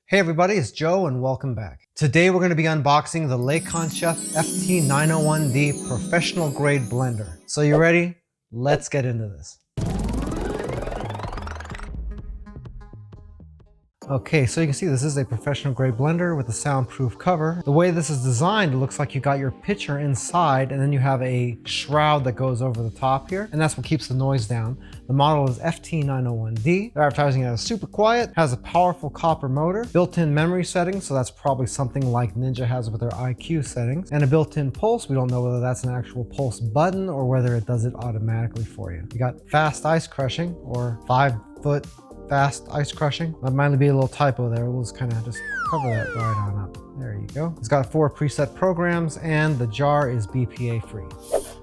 Hey everybody, it's Joe and welcome back. Today we're going to be unboxing the Lecon Chef FT-901D professional grade blender. So you ready? Let's get into this. Okay, so you can see this is a professional grade blender with a soundproof cover. The way this is designed, it looks like you got your pitcher inside and then you have a shroud that goes over the top here, and that's what keeps the noise down. The model is FT-901D. They're advertising it as super quiet, has a powerful copper motor, built-in memory settings, so that's probably something like Ninja has with their IQ settings, and a built-in pulse. We don't know whether that's an actual pulse button or whether it does it automatically for you. You got fast ice crushing, or 5-foot fast ice crushing. That might be a little typo there. We'll just kind of just cover that right on up. There you go. It's got 4 preset programs and the jar is BPA free.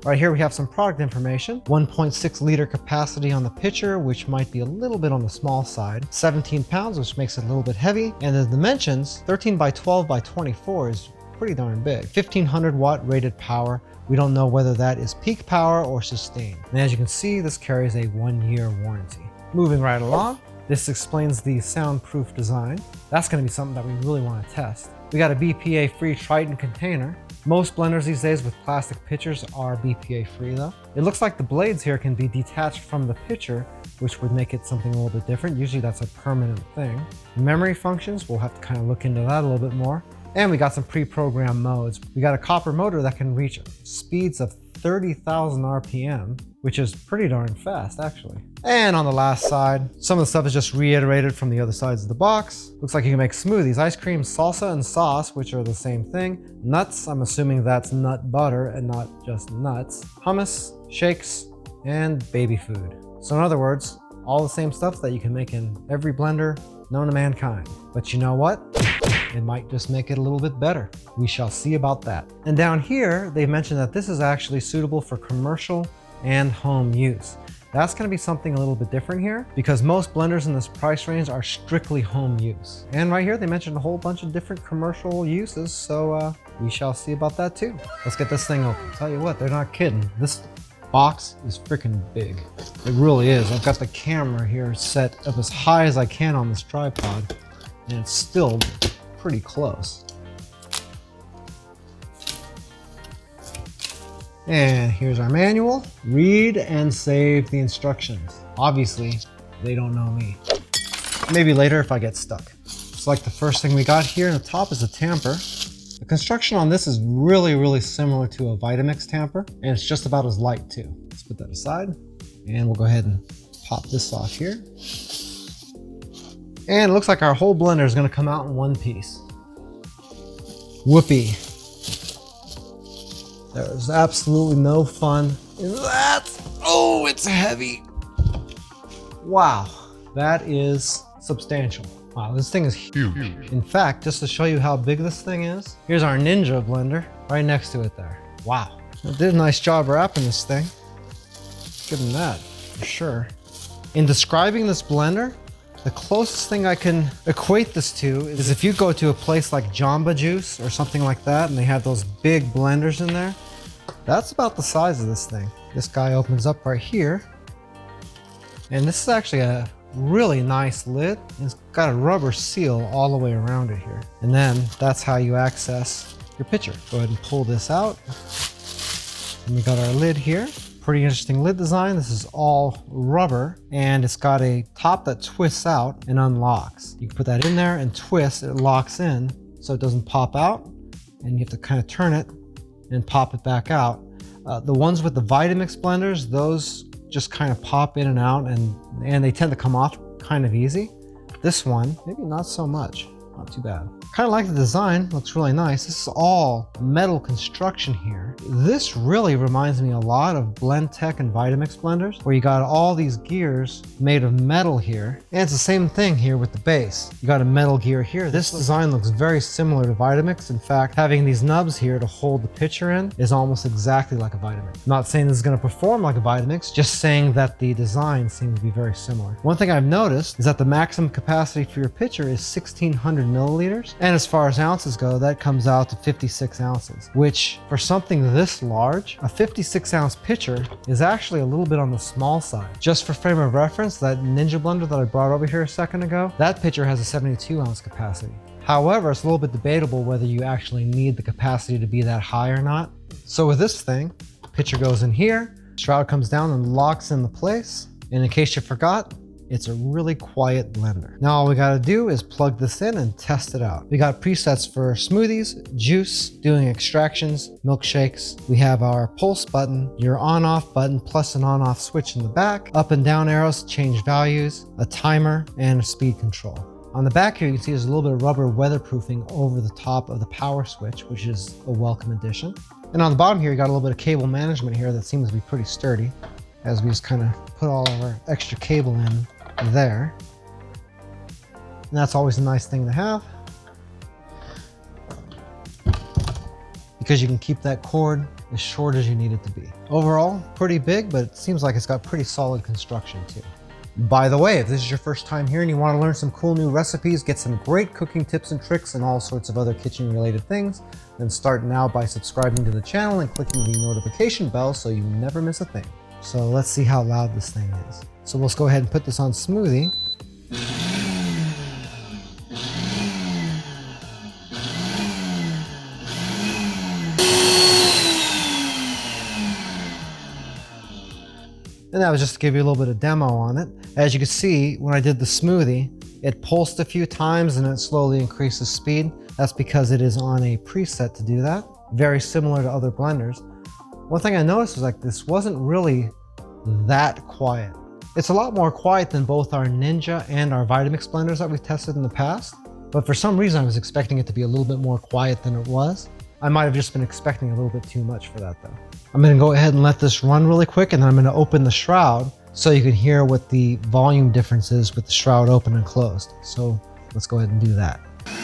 Right here we have some product information. 1.6 liter capacity on the pitcher, which might be a little bit on the small side. 17 pounds, which makes it a little bit heavy. And the dimensions, 13 by 12 by 24 is pretty darn big. 1500 watt rated power. We don't know whether that is peak power or sustained. And as you can see, this carries a 1-year warranty. Moving right along. This explains the soundproof design. That's going to be something that we really want to test. We got a BPA-free Triton container. Most blenders these days with plastic pitchers are BPA-free though. It looks like the blades here can be detached from the pitcher, which would make it something a little bit different. Usually that's a permanent thing. Memory functions, we'll have to kind of look into that a little bit more. And we got some pre-programmed modes. We got a copper motor that can reach speeds of 30,000 RPM, which is pretty darn fast actually. And on the last side, some of the stuff is just reiterated from the other sides of the box. Looks like you can make smoothies, ice cream, salsa, and sauce, which are the same thing. Nuts, I'm assuming that's nut butter and not just nuts. Hummus, shakes, and baby food. So in other words, all the same stuff that you can make in every blender known to mankind. But you know what? It might just make it a little bit better. We shall see about that. And down here, they mentioned that this is actually suitable for commercial and home use. That's going to be something a little bit different here because most blenders in this price range are strictly home use. And right here, they mentioned a whole bunch of different commercial uses. So we shall see about that too. Let's get this thing open. Tell you what, they're not kidding. This box is freaking big. It really is. I've got the camera here set up as high as I can on this tripod, and it's still pretty close. And here's our manual. Read and save the instructions. Obviously, they don't know me. Maybe later if I get stuck. It's like the first thing we got here in the top is a tamper. The construction on this is really similar to a Vitamix tamper, and it's just about as light too. Let's put that aside, and we'll go ahead and pop this off here. And it looks like our whole blender is gonna come out in one piece. Whoopee. There's absolutely no fun in that. Oh, it's heavy. Wow, that is substantial. Wow, this thing is huge. In fact, just to show you how big this thing is, here's our Ninja blender right next to it there. Wow, they did a nice job wrapping this thing. Give them that, for sure. In describing this blender, the closest thing I can equate this to is if you go to a place like Jamba Juice or something like that and they have those big blenders in there, that's about the size of this thing. This guy opens up right here, and this is actually a really nice lid. It's got a rubber seal all the way around it here. And then that's how you access your pitcher. Go ahead and pull this out. And we got our lid here. Pretty interesting lid design. This is all rubber and it's got a top that twists out and unlocks. You can put that in there and twist, it locks in so it doesn't pop out, and you have to kind of turn it and pop it back out. The ones with the Vitamix blenders, those just kind of pop in and out and they tend to come off kind of easy. This one, maybe not so much. Not too bad. Kind of like the design, looks really nice. This is all metal construction here. This really reminds me a lot of Blendtec and Vitamix blenders, where you got all these gears made of metal here. And it's the same thing here with the base. You got a metal gear here. This design looks very similar to Vitamix. In fact, having these nubs here to hold the pitcher in is almost exactly like a Vitamix. I'm not saying this is going to perform like a Vitamix, just saying that the design seems to be very similar. One thing I've noticed is that the maximum capacity for your pitcher is 1600 milliliters. And as far as ounces go, that comes out to 56 ounces, which for something this large, a 56 ounce pitcher is actually a little bit on the small side. Just for frame of reference, that Ninja blender that I brought over here a second ago, that pitcher has a 72 ounce capacity. However, it's a little bit debatable whether you actually need the capacity to be that high or not. So with this thing, pitcher goes in here, shroud comes down and locks into place. And in case you forgot, it's a really quiet blender. Now all we gotta do is plug this in and test it out. We got presets for smoothies, juice, doing extractions, milkshakes. We have our pulse button, your on-off button, plus an on-off switch in the back, up and down arrows to change values, a timer, and a speed control. On the back here, you can see there's a little bit of rubber weatherproofing over the top of the power switch, which is a welcome addition. And on the bottom here, you got a little bit of cable management here that seems to be pretty sturdy, as we just kind of put all of our extra cable in there. And that's always a nice thing to have, because you can keep that cord as short as you need it to be. Overall, pretty big, but it seems like it's got pretty solid construction too. By the way, if this is your first time here and you want to learn some cool new recipes, get some great cooking tips and tricks and all sorts of other kitchen related things, then start now by subscribing to the channel and clicking the notification bell so you never miss a thing. So let's see how loud this thing is. So let's go ahead and put this on smoothie. And that was just to give you a little bit of demo on it. As you can see, when I did the smoothie, it pulsed a few times and it slowly increases speed. That's because it is on a preset to do that. Very similar to other blenders. One thing I noticed was like this wasn't really that quiet. It's a lot more quiet than both our Ninja and our Vitamix blenders that we've tested in the past. But for some reason, I was expecting it to be a little bit more quiet than it was. I might have just been expecting a little bit too much for that though. I'm gonna go ahead and let this run really quick, and then I'm gonna open the shroud so you can hear what the volume difference is with the shroud open and closed. So let's go ahead and do that. Okay.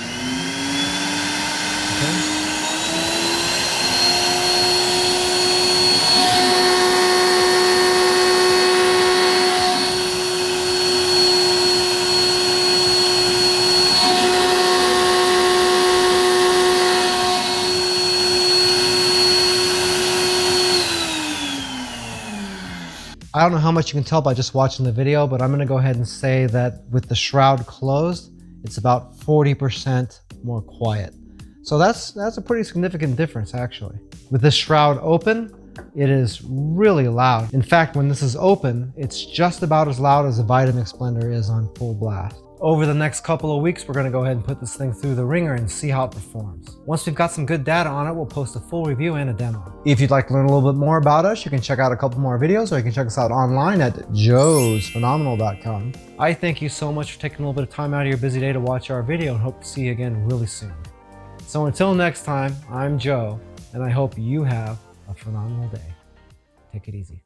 I don't know how much you can tell by just watching the video, but I'm gonna go ahead and say that with the shroud closed, it's about 40% more quiet. So that's a pretty significant difference actually. With this shroud open, it is really loud. In fact, when this is open, it's just about as loud as a Vitamix blender is on full blast. Over the next couple of weeks, we're gonna go ahead and put this thing through the ringer and see how it performs. Once we've got some good data on it, we'll post a full review and a demo. If you'd like to learn a little bit more about us, you can check out a couple more videos, or you can check us out online at joesphenomenal.com. I thank you so much for taking a little bit of time out of your busy day to watch our video, and hope to see you again really soon. So until next time, I'm Joe, and I hope you have a phenomenal day. Take it easy.